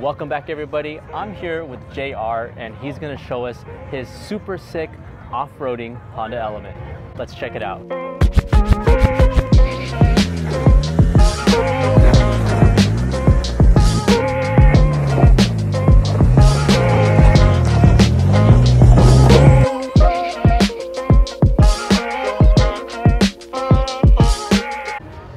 Welcome back, everybody. I'm here with JR, and he's going to show us his super sick off-roading Honda Element. Let's check it out.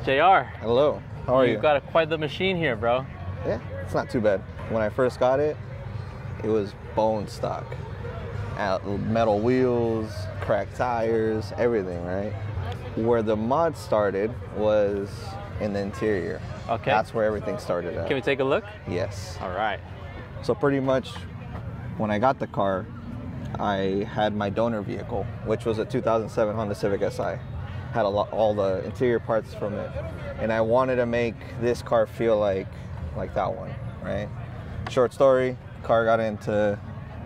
JR. Hello. How are you? You've got quite the machine here, bro. Yeah, it's not too bad. When I first got it, it was bone stock. Metal wheels, cracked tires, everything, right? Where the mod started was in the interior. Okay. That's where everything started at. Can we take a look? Yes. All right. So pretty much when I got the car, I had my donor vehicle, which was a 2007 Honda Civic Si. Had all the interior parts from it. And I wanted to make this car feel like that one, right? Short story, car got into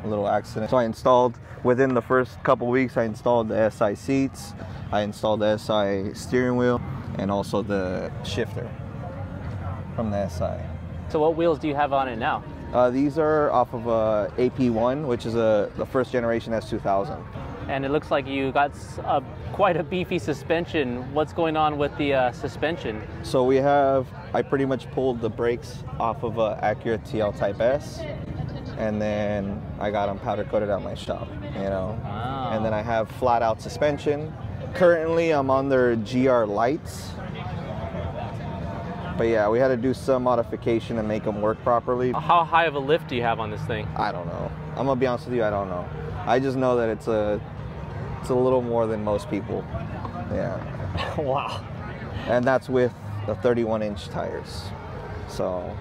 a little accident. So I installed, within the first couple weeks, I installed the SI seats, I installed the SI steering wheel, and also the shifter from the SI. So what wheels do you have on it now? These are off of a AP1, which is the first generation S2000. And it looks like you got quite a beefy suspension. What's going on with the suspension? So I pretty much pulled the brakes off of a Acura TL Type S, and then I got them powder coated at my shop, you know. Wow. And then I have flat out suspension. Currently I'm on their GR lights. But yeah, we had to do some modification to make them work properly. How high of a lift do you have on this thing? I don't know. I'm gonna be honest with you, I don't know. I just know that it's a little more than most people. Yeah. Wow. And that's with the 31-inch tires. So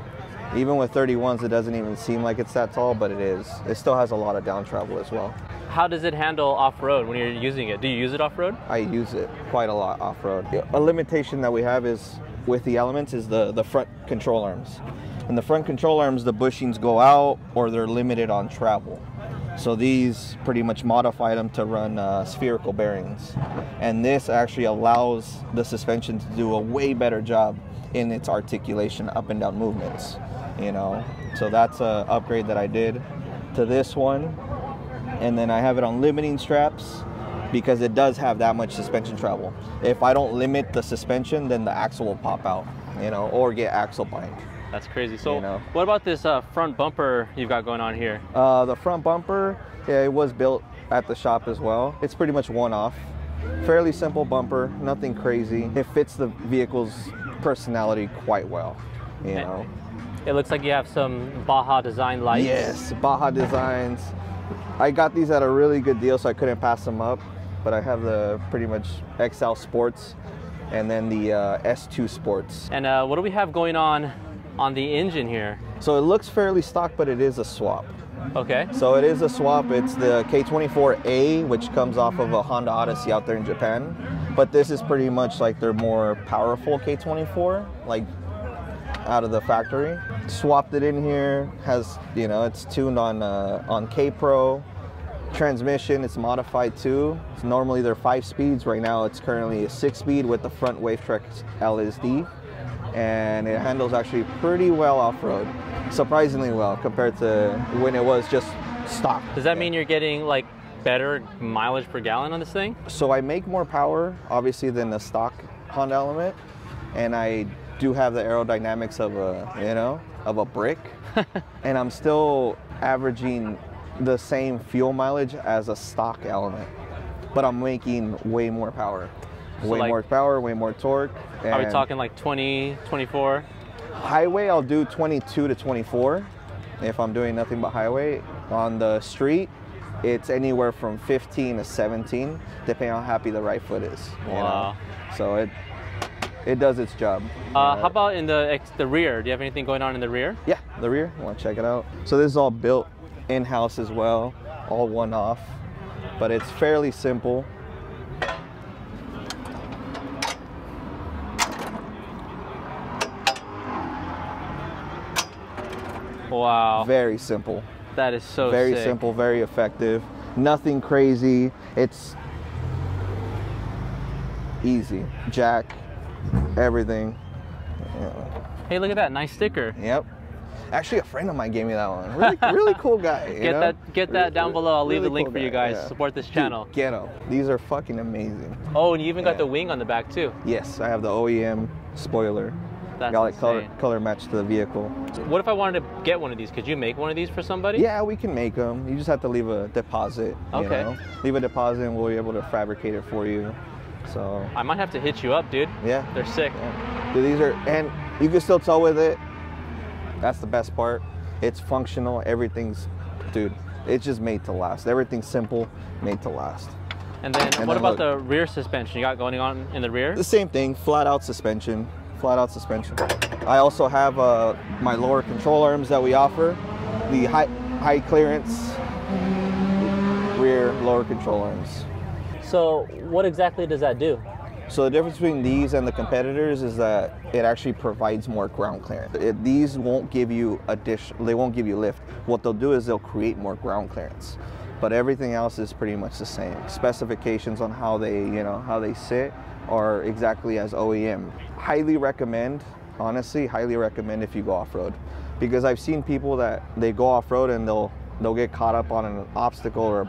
even with 31s, it doesn't even seem like it's that tall, but it is. It still has a lot of down travel as well. How does it handle off-road when you're using it? Do you use it off-road? I use it quite a lot off-road. A limitation that we have is with the Elements is the front control arms. In the front control arms, the bushings go out or they're limited on travel. So these pretty much modify them to run spherical bearings. And this actually allows the suspension to do a way better job in its articulation, up and down movements, you know. So that's an upgrade that I did to this one. And then I have it on limiting straps because it does have that much suspension travel. If I don't limit the suspension, then the axle will pop out, you know, or get axle bind. That's crazy. So you know. What about this front bumper you've got going on here? The front bumper, yeah, it was built at the shop as well. It's pretty much one-off. Fairly simple bumper, nothing crazy. It fits the vehicle's personality quite well, you know. It looks like you have some Baja design lights. Yes, Baja designs. I got these at a really good deal, so I couldn't pass them up. But I have the pretty much XL Sports and then the S2 Sports. And what do we have going on the engine here? So it looks fairly stock, but it is a swap. Okay. So it is a swap. It's the K24A, which comes off of a Honda Odyssey out there in Japan. But this is pretty much like their more powerful K24, like out of the factory. Swapped it in here. Has, you know, it's tuned on K-Pro. Transmission, it's modified too. It's normally they're 5 speeds. Right now it's currently a 6-speed with the front Wavetrack LSD. And it handles actually pretty well off-road. Surprisingly well compared to when it was just stock. Does that mean you're getting like better mileage per gallon on this thing? So I make more power obviously than the stock Honda Element, and I do have the aerodynamics of a brick. And I'm still averaging the same fuel mileage as a stock Element, but I'm making way more power. So way like, more power, way more torque. Are we talking like 20, 24? Highway, I'll do 22 to 24 if I'm doing nothing but highway. On the street, it's anywhere from 15 to 17, depending on how happy the right foot is. Wow. You know? So it does its job. How about in the rear? Do you have anything going on in the rear? Yeah, the rear, you want to check it out. So this is all built in-house as well, all one-off, but it's fairly simple. Wow. Very simple. That is so very sick. simple, very effective. Nothing crazy. It's easy. Jack, everything. Hey, look at that, nice sticker. Yep. Actually, a friend of mine gave me that one. Really cool guy. Get that down below. I'll leave the link cool for you guy, guys. yeah. Support this channel. Dude, get them. These are fucking amazing. Oh, and you even got the wing on the back too. Yes, I have the OEM spoiler. That's got like insane. color match to the vehicle. What if I wanted to get one of these? Could you make one of these for somebody? Yeah, we can make them. You just have to leave a deposit. Okay. You know? Leave a deposit and we'll be able to fabricate it for you. So I might have to hit you up, dude. Yeah. They're sick. Yeah. Dude, these are, and you can still tow with it. That's the best part. It's functional. Everything's, dude, it's just made to last. Everything's simple, made to last. And then what about the rear suspension you got going on in the rear? The same thing, flat out suspension. Flat out suspension. I also have my lower control arms that we offer. The high clearance rear lower control arms. So what exactly does that do? So the difference between these and the competitors is that it actually provides more ground clearance. These won't give you they won't give you lift. What they'll do is they'll create more ground clearance. But everything else is pretty much the same. Specifications on how they sit are exactly as OEM. Highly recommend, honestly, highly recommend if you go off-road. Because I've seen people that they go off-road and they'll get caught up on an obstacle or,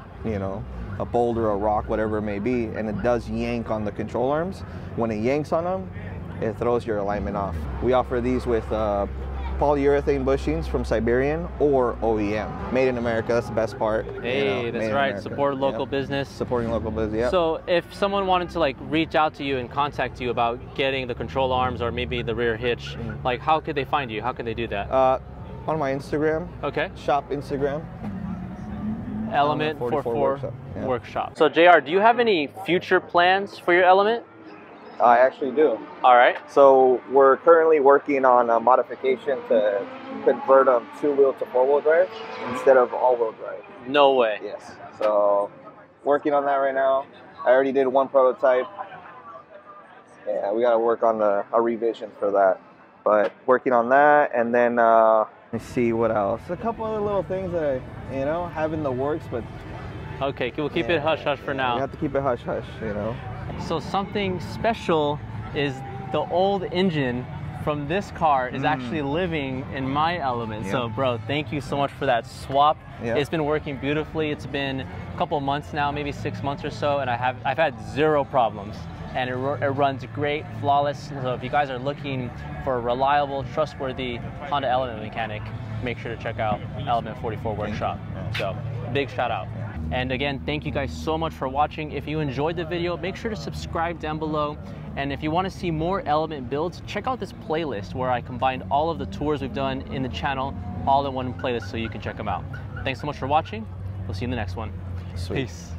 a boulder, a rock, whatever it may be, and it does yank on the control arms. When it yanks on them, it throws your alignment off. We offer these with polyurethane bushings from Siberian or OEM. Made in America, that's the best part. Hey, that's right, support local business. Supporting local business, yeah. So if someone wanted to reach out to you and contact you about getting the control arms or maybe the rear hitch, how could they find you? How could they do that? On my Instagram. Okay. Shop Instagram. Element 44 yeah. Workshop. So JR, do you have any future plans for your Element? I actually do. All right. So we're currently working on a modification to convert them 2-wheel to 4-wheel drive instead of all-wheel drive. No way. Yes. So working on that right now. I already did one prototype. Yeah, we got to work on a revision for that. But working on that, and then let's see what else. A couple other little things that I, have in the works, but okay, we'll keep it hush hush for now. You have to keep it hush hush, So something special is the old engine from this car is actually living in my Element. Yeah. So bro, thank you so much for that swap. Yeah. It's been working beautifully. It's been a couple months now, maybe 6 months or so, and I've had zero problems. And it runs great, flawless. So if you guys are looking for a reliable, trustworthy Honda Element mechanic, make sure to check out Element 44 Workshop. So big shout out. And again, thank you guys so much for watching. If you enjoyed the video, make sure to subscribe down below. And if you want to see more Element builds, check out this playlist where I combined all of the tours we've done in the channel all in one playlist so you can check them out. Thanks so much for watching. We'll see you in the next one. Sweet. Peace.